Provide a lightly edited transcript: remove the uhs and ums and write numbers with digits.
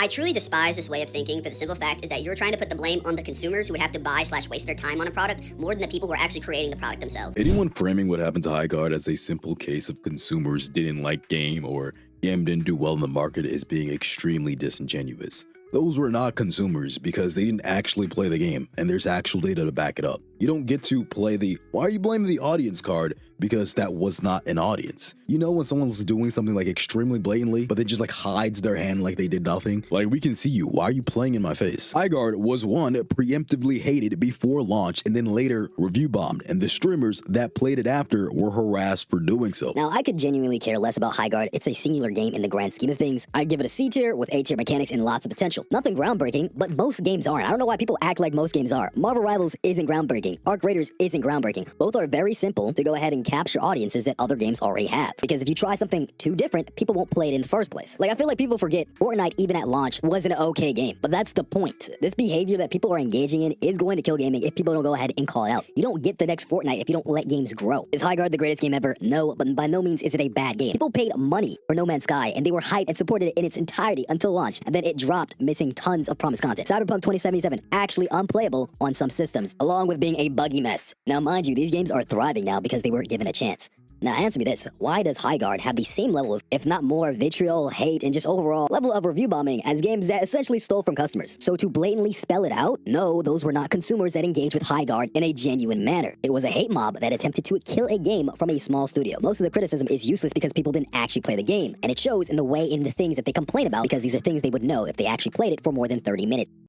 I truly despise this way of thinking for the simple fact is that you're trying to put the blame on the consumers who would have to buy/waste their time on a product more than the people who are actually creating the product themselves. Anyone framing what happened to Highgaurd as a simple case of consumers didn't like game or game didn't do well in the market is being extremely disingenuous. Those were not consumers because they didn't actually play the game, and there's actual data to back it up. You don't get to play the "why are you blaming the audience" card because that was not an audience. You know when someone's doing something like extremely blatantly, but they just like hides their hand like they did nothing? Like, we can see you, why are you playing in my face? Highgaurd was one preemptively hated before launch and then later review bombed, and the streamers that played it after were harassed for doing so. Now, I could genuinely care less about Highgaurd. It's a singular game in the grand scheme of things. I'd give it a C tier with A tier mechanics and lots of potential. Nothing groundbreaking, but most games aren't. I don't know why people act like most games are. Marvel Rivals isn't groundbreaking. Arc Raiders isn't groundbreaking. Both are very simple to go ahead and capture audiences that other games already have. Because if you try something too different, people won't play it in the first place. Like, I feel like people forget Fortnite, even at launch, was an okay game. But that's the point. This behavior that people are engaging in is going to kill gaming if people don't go ahead and call it out. You don't get the next Fortnite if you don't let games grow. Is Highgaurd the greatest game ever? No, but by no means is it a bad game. People paid money for No Man's Sky, and they were hyped and supported it in its entirety until launch, and then it dropped, missing tons of promised content. Cyberpunk 2077, actually unplayable on some systems, along with being a buggy mess. Now, mind you, these games are thriving now because they were given a chance. Now, answer me this, why does Highgaurd have the same level of, if not more, vitriol, hate, and just overall level of review bombing as games that essentially stole from customers? So to blatantly spell it out, no, those were not consumers that engaged with Highgaurd in a genuine manner. It was a hate mob that attempted to kill a game from a small studio. Most of the criticism is useless because people didn't actually play the game, and it shows in the things that they complain about because these are things they would know if they actually played it for more than 30 minutes.